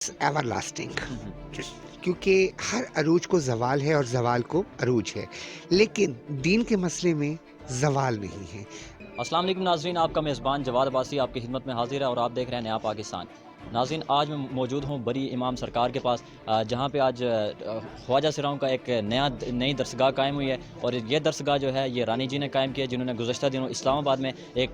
Ever lasting क्योंकि हर अरूज को ज़वाल है और ज़वाल को अरूज है, लेकिन दीन के मसले में ज़वाल नहीं है। अस्सलाम वालेकुम नाज़रीन, आपका मेज़बान जवाद अब्बासी आपकी खिदमत में हाज़िर है और आप देख रहे हैं नया पाकिस्तान। नाज़रीन, आज मैं मौजूद हूँ बरी इमाम सरकार के पास, जहाँ पे आज ख्वाजा सिराओं का एक नई दरसगाह कायम हुई है। और ये दरसगाह जो है ये रानी जी ने कायम की है, जिन्होंने गुज़श्ता दिनों इस्लामाबाद में एक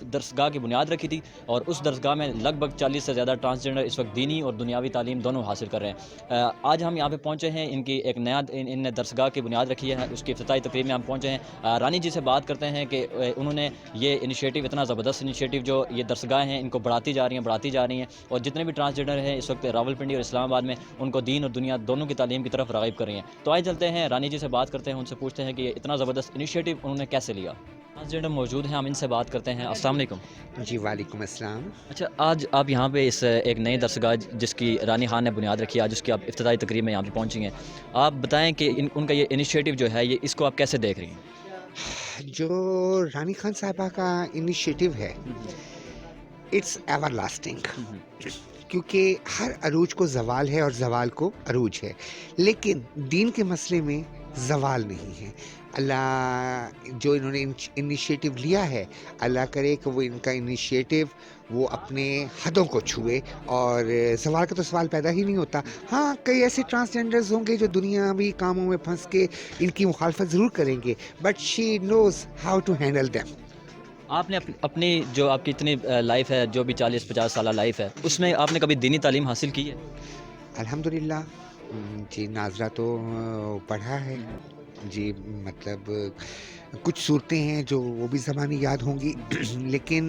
दरसगाह की बुनियाद रखी थी। और उस दरसगाह में लगभग 40 से ज़्यादा ट्रांसजेंडर इस वक्त दीनी और दुनियावी तालीम दोनों हासिल कर रहे हैं। आज हम यहाँ पे पहुँचे हैं, इनकी एक इन दरसगाह की बुनियाद रखी है, उसकी इफ्तिताही तकरीब में हम पहुँचे हैं। रानी जी से बात करते हैं कि उन्होंने ये इनिशिएटिव, इतना ज़बरदस्त इनिशिएटिव जो ये दरसगाह हैं इनको बढ़ाती जा रही हैं और जितने भी ट्रांसजेंडर हैं इस वक्त रावलपिंडी और इस्लामाबाद में उनको दीन और दुनिया दोनों की तालीम की तरफ राग़िब कर रही हैं। तो आइए चलते हैं, रानी जी से बात करते हैं, उनसे पूछते हैं कि ये इतना ज़बरदस्त इनिशिएटिव उन्होंने कैसे लिया। ट्रांसजेंडर मौजूद हैं, हम इनसे बात करते हैं। अस्सलाम वालेकुम। जी वालेकुम अस्सलाम। अच्छा, आज आप यहाँ पे इस एक नई दरसगाह जिसकी रानी खान ने बुनियाद रखी है, आज उसकी आप इफ्तिताही तकरीब में यहाँ पे पहुँची हैं। आप बताएँ कि उनका ये इनिशिएटिव जो है ये इसको आप कैसे देख रही हैं? जो रानी खान साहिबा का इनिशिएटिव है, हम्म, इट्स एवर लास्टिंग हम्म, क्योंकि हर अरूज को ज़वाल है और ज़वाल को अरूज है, लेकिन दीन के मसले में ज़वाल नहीं है। अल्लाह जो इन्होंने इनिशिएटिव लिया है, अल्लाह करे कि वो इनका इनिशिएटिव वो अपने हदों को छुए और ज़वाल का तो सवाल पैदा ही नहीं होता। हाँ, कई ऐसे ट्रांसजेंडर्स होंगे जो दुनियावी कामों में फंस के इनकी मुखालफत ज़रूर करेंगे, but she knows how to handle them. आपने अपनी जो आपकी इतनी लाइफ है, जो भी 40-50 साल लाइफ है, उसमें आपने कभी दीनी तालीम हासिल की है? अल्हम्दुलिल्लाह। जी, नाज़रा तो पढ़ा है। जी, मतलब कुछ सूरतें हैं जो वो भी ज़बानी याद होंगी लेकिन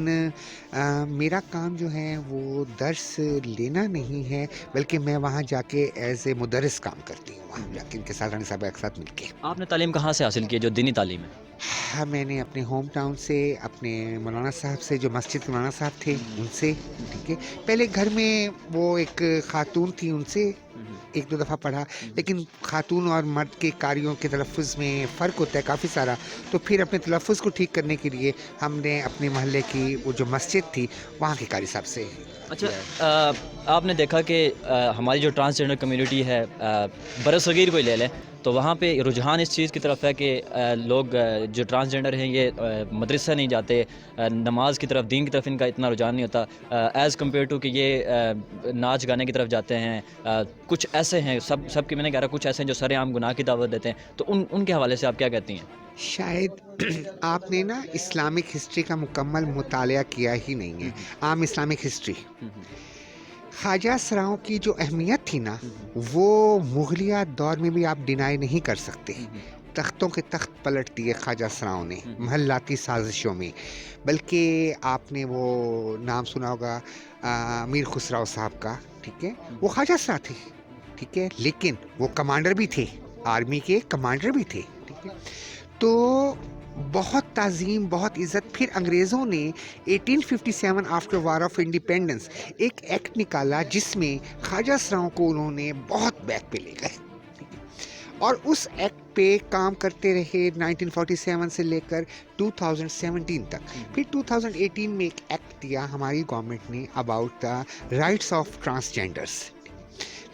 मेरा काम जो है वो दर्स लेना नहीं है, बल्कि मैं वहाँ जाके एज़ ए मुदर्रिस काम करती हूँ, वहाँ जाके इनके साथ रानी साहिबा के साथ मिलके। आपने तालीम कहाँ से हासिल की है, जो दीनी तालीम है? हाँ, मैंने अपने होम टाउन से, अपने मौलाना साहब से, जो मस्जिद के मौलाना साहब थे, उनसे, ठीक है। पहले घर में वो एक खातून थी, उनसे एक दो दफ़ा पढ़ा, लेकिन खातून और मर्द के कारियों के तलफ़्फ़ुज़ में फ़र्क होता है काफ़ी सारा। तो फिर अपने तलफ़्फ़ुज़ को ठीक करने के लिए हमने अपने मोहल्ले की वो जो मस्जिद थी, वहाँ के कारी साहब से अच्छा, किया है। आपने देखा कि हमारी जो ट्रांसजेंडर कम्युनिटी है, बरसगीर को ही ले लें, तो वहाँ पे रुझान इस चीज़ की तरफ है कि लोग जो ट्रांसजेंडर हैं ये मदरसा नहीं जाते, नमाज की तरफ, दीन की तरफ इनका इतना रुझान नहीं होता एज़ कम्पेयर टू कि ये नाच गाने की तरफ जाते हैं। कुछ ऐसे हैं, सब की मैंने कह रहा, कुछ ऐसे हैं जो सरेआम गुनाह की दावत देते हैं। तो उनके हवाले से आप क्या कहती हैं? शायद आपने ना इस्लामिक हिस्ट्री का मुकम्मल मुतालिया किया ही नहीं है। आम इस्लामिक हिस्ट्री, ख्वाजा सराओं की जो अहमियत थी ना, वो मुग़लिया दौर में भी आप डिनाई नहीं कर सकते। तख्तों के तख्त पलट दिए ख्वाजा सराओं ने महल्लाती साजिशों में। बल्कि आपने वो नाम सुना होगा मीर खुसराव साहब का, ठीक है? वो ख्वाजा सरा थे, ठीक है? लेकिन वो कमांडर भी थे, आर्मी के कमांडर भी थे, ठीक है? तो बहुत ताज़ीम, बहुत इज़्ज़त। फिर अंग्रेज़ों ने 1857 आफ्टर वार ऑफ इंडिपेंडेंस एक एक्ट निकाला जिसमें ख्वाजा सराओं को उन्होंने बहुत बैक पे ले गए, ठीक है? और उस एक्ट पे काम करते रहे 1947 से लेकर 2017 तक। फिर 2018 में एक एक्ट दिया हमारी गवर्नमेंट ने about the rights of transgenders,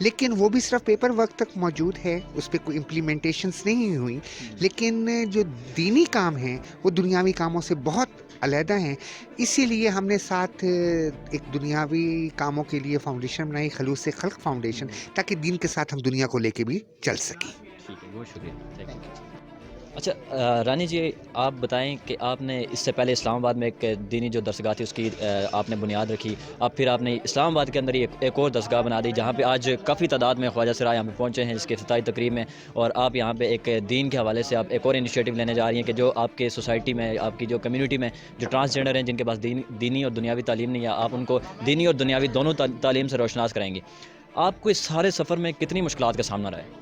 लेकिन वो भी सिर्फ पेपर वर्क तक मौजूद है, उस पे कोई इम्प्लीमेंटेशंस नहीं हुई। लेकिन जो दीनी काम हैं वो दुनियावी कामों से बहुत अलहदा हैं। इसीलिए हमने साथ एक दुनियावी कामों के लिए फाउंडेशन बनाई, खलूस खल्क फाउंडेशन, ताकि दीन के साथ हम दुनिया को लेके भी चल सकें। ठीक है, बहुत शुक्रिया, थैंक यू। अच्छा, रानी जी, आप बताएं कि आपने इससे पहले इस्लामाबाद में एक दीनी जो दरसगाह थी उसकी आपने बुनियाद रखी। अब फिर आपने इस्लामाबाद के अंदर ही एक और दरसगाह बना दी, जहाँ पे आज काफ़ी तादाद में ख्वाजा सरा यहाँ पे पहुँचे हैं इसके इफ्तिताही तकरीब में। और आप यहाँ पे एक दीन के हवाले से आप एक और इनिशिएटिव लेने जा रही हैं कि जो आपके सोसाइटी में, आपकी जो कम्युनिटी में जो ट्रांसजेंडर हैं, जिनके पास दीनी और दुनियावी तालीम नहीं है, आप उनको दीनी और दुनियावी दोनों तालीम से रोशनास कराएंगे। आपको इस सारे सफ़र में कितनी मुश्किलात का सामना रहा है?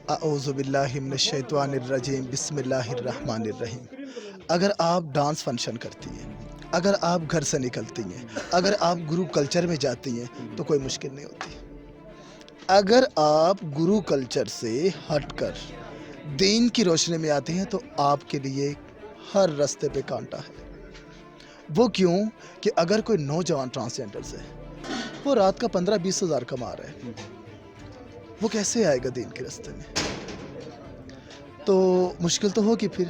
अऊज़ु बिल्लाहि मिनश शैतानिर रजीम, बिस्मिल्लाहिर रहमानिर रहीम। अगर आप डांस फंक्शन करती हैं, अगर आप घर से निकलती हैं, अगर आप गुरु कल्चर में जाती हैं, तो कोई मुश्किल नहीं होती। अगर आप गुरु कल्चर से हटकर दीन की रोशनी में आते हैं तो आपके लिए हर रास्ते पे कांटा है। वो क्यों कि अगर कोई नौजवान ट्रांसजेंडर से वो रात का 15-20 हज़ार कमा रहा है, वो कैसे आएगा दीन के रास्ते में? तो मुश्किल तो होगी फिर,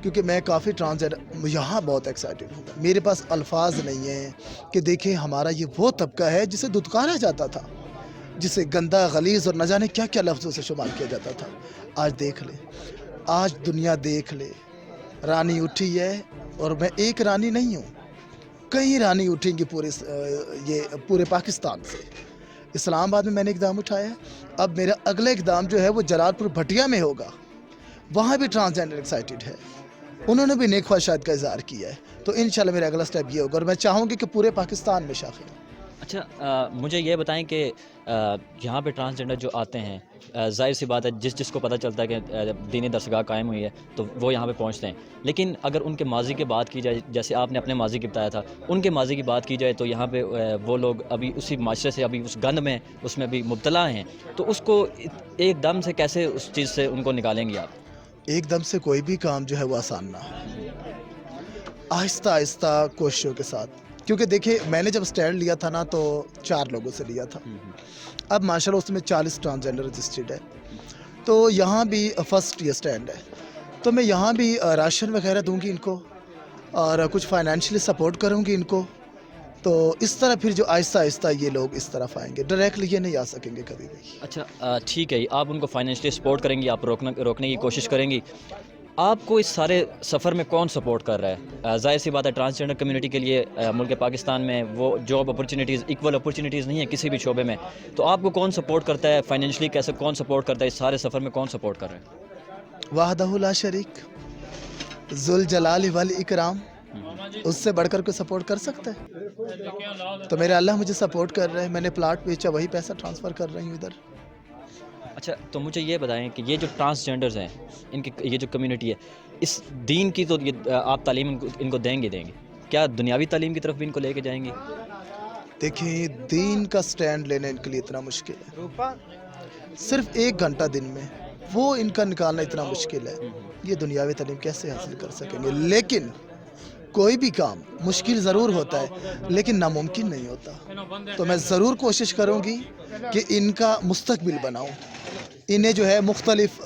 क्योंकि मैं काफ़ी ट्रांसजेंडर यहाँ बहुत एक्साइटेड हूँ। मेरे पास अल्फाज नहीं हैं कि देखें हमारा ये वो तबका है जिसे दुत्कारा जाता था, जिसे गंदा, गलीज़ और न जाने क्या क्या लफ्ज़ों से शुमार किया जाता था। आज देख ले, आज दुनिया देख ले, रानी उठी है, और मैं एक रानी नहीं हूँ, कई रानी उठेंगी पूरे पाकिस्तान से। इस्लामाबाद में मैंने इक़दाम उठाया है, अब मेरा अगला इक़दाम जो है वो जलालपुर भटिया में होगा, वहाँ भी ट्रांसजेंडर एक्साइटेड है, उन्होंने भी नेक ख्वाहिशात का इज़हार किया है। तो इंशाल्लाह मेरा अगला स्टेप ये होगा, और मैं चाहूँगी कि पूरे पाकिस्तान में शाखिल। अच्छा, मुझे ये बताएं कि यहाँ पे ट्रांसजेंडर जो आते हैं, ज़ाहिर सी बात है जिसको पता चलता है कि दीनी दरसगाह कायम हुई है तो वो यहाँ पे पहुँचते हैं, लेकिन अगर उनके माजी की बात की जाए, जैसे आपने अपने माजी की बताया था, उनके माजी की बात की जाए तो यहाँ पे वो लोग अभी उसी माशरे से, अभी उस गंद में, उसमें अभी मुब्तला हैं, तो उसको एकदम से कैसे उस चीज़ से उनको निकालेंगे आप? एकदम से कोई भी काम जो है वो आसान ना हो, आहिस्ता आहिस्ता कोशिशों के साथ। क्योंकि देखिए मैंने जब स्टैंड लिया था ना तो 4 लोगों से लिया था, अब माशाल्लाह उसमें 40 ट्रांसजेंडर रजिस्टर्ड है, तो यहाँ भी फर्स्ट ये स्टैंड है। तो मैं यहाँ भी राशन वगैरह दूंगी इनको, और कुछ फाइनेंशियली सपोर्ट करूँगी इनको, तो इस तरह फिर जो आहिस्ता आहिस्ता ये लोग इस तरफ आएंगे, डायरेक्टली ये नहीं आ सकेंगे कभी भी। अच्छा, ठीक है, आप उनको फाइनेंशियली सपोर्ट करेंगी, आप रोकने की कोशिश करेंगी। आपको इस सारे सफ़र में कौन सपोर्ट कर रहा है? ज़ाहिर सी बात है ट्रांसजेंडर कम्युनिटी के लिए मुल्क पाकिस्तान में वो जॉब अपॉर्चुनिटीज़, इक्वल अपॉर्चुनिटीज़ नहीं है किसी भी शोबे में, तो आपको कौन सपोर्ट करता है फाइनेंशियली, कैसे कौन सपोर्ट करता है इस सारे सफ़र में, कौन सपोर्ट कर रहा है? वाहदहु ला शरीक, ज़ुल जलाल वल इकराम, उससे बढ़कर कोई सपोर्ट कर सकता है? तो मेरे अल्लाह मुझे सपोर्ट कर रहे हैं, मैंने प्लाट बेचा, वही पैसा ट्रांसफ़र कर रही हूँ इधर। अच्छा, तो मुझे ये बताएं कि ये जो ट्रांसजेंडर्स हैं, इनकी ये जो कम्युनिटी है, इस दीन की तो ये आप तालीम इनको देंगे, क्या दुनियावी तालीम की तरफ भी इनको लेके जाएंगे? देखिए दीन का स्टैंड लेना इनके लिए इतना मुश्किल है, सिर्फ 1 घंटा दिन में वो इनका निकालना इतना मुश्किल है, ये दुनियावी तालीम कैसे हासिल कर सकेंगे? लेकिन कोई भी काम मुश्किल ज़रूर होता है, लेकिन नामुमकिन नहीं होता। तो मैं ज़रूर कोशिश करूँगी कि इनका मुस्तकबिल बनाऊँ, इन्हें जो है मुख्तलिफ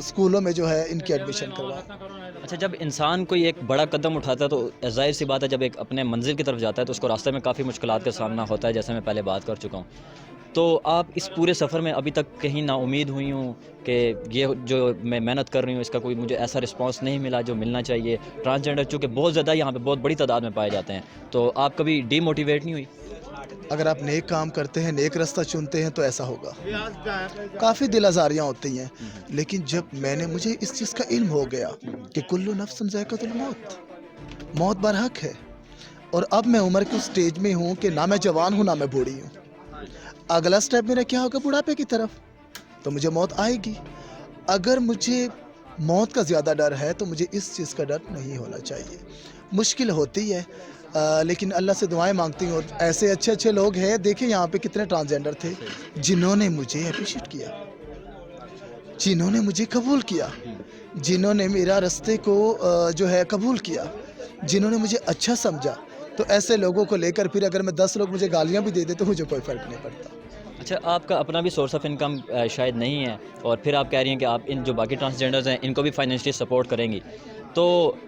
स्कूलों में जो है इनकी एडमिशन करवाऊँ। अच्छा, जब इंसान कोई एक बड़ा कदम उठाता है तो ज़ाहिर सी बात है जब एक अपने मंजिल की तरफ जाता है तो उसको रास्ते में काफ़ी मुश्किलात का सामना होता है, जैसे मैं पहले बात कर चुका हूँ। तो आप इस पूरे सफ़र में अभी तक कहीं ना उम्मीद हुई हूँ कि ये जो मैं मेहनत कर रही हूँ इसका कोई मुझे ऐसा रिस्पांस नहीं मिला जो मिलना चाहिए? ट्रांसजेंडर चूँकि बहुत ज़्यादा यहाँ पे बहुत बड़ी तादाद में पाए जाते हैं, तो आप कभी डीमोटिवेट नहीं हुई? अगर आप नेक काम करते हैं, नेक रास्ता चुनते हैं तो ऐसा होगा। काफ़ी दिल आज़ारियाँ होती हैं, लेकिन जब मुझे इस चीज़ का इल्म हो गया कि कुल्लु नफ्सिन ज़ाइक़तुल मौत, मौत बरहक है, और अब मैं उम्र के उस स्टेज में हूँ कि ना मैं जवान हूँ ना मैं बूढ़ी हूँ, अगला स्टेप मेरा क्या होगा? बुढ़ापे की तरफ, तो मुझे मौत आएगी। अगर मुझे मौत का ज़्यादा डर है तो मुझे इस चीज़ का डर नहीं होना चाहिए। मुश्किल होती है, लेकिन अल्लाह से दुआएं मांगती हूँ। ऐसे अच्छे अच्छे लोग हैं, देखिए यहाँ पे कितने ट्रांसजेंडर थे जिन्होंने मुझे अप्रिशिएट किया, जिन्होंने मुझे कबूल किया, जिन्होंने मेरा रास्ते को जो है कबूल किया, जिन्होंने मुझे अच्छा समझा। तो ऐसे लोगों को लेकर फिर अगर मैं 10 लोग मुझे गालियाँ भी दे देते तो मुझे कोई फ़र्क नहीं पड़ता। अच्छा, आपका अपना भी सोर्स ऑफ इनकम शायद नहीं है, और फिर आप कह रही हैं कि आप इन जो बाकी ट्रांसजेंडर्स हैं इनको भी फाइनेंशियली सपोर्ट करेंगी, तो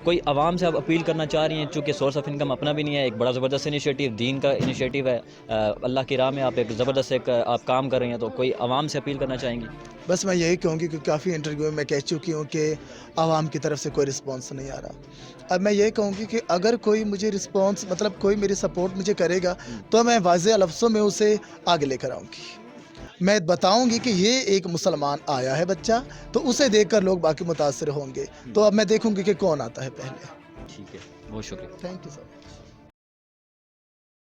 कोई आवाम से आप अपील करना चाह रही हैं? चूँकि सोर्स ऑफ इनकम अपना भी नहीं है, एक बड़ा ज़बरदस्त इनिशिएटिव, दीन का इनिशिएटिव है, अल्लाह की राह में आप एक ज़बरदस्त आप काम कर रही हैं, तो कोई आवाम से अपील करना चाहेंगी? बस मैं यही कहूँगी कि काफ़ी इंटरव्यू में मैं कह चुकी हूँ कि आवाम की तरफ से कोई रिस्पांस नहीं आ रहा। अब मैं यही कहूँगी कि अगर कोई मुझे रिस्पांस, मतलब कोई मेरी सपोर्ट मुझे करेगा तो मैं वाज़ेह लफ्ज़ों में उसे आगे लेकर आऊँगी। मैं बताऊंगी कि ये एक मुसलमान आया है बच्चा, तो उसे देखकर लोग बाकी मुतासिर होंगे। तो अब मैं देखूंगी कि कौन आता है पहले। ठीक है, बहुत शुक्रिया। Thank you sir.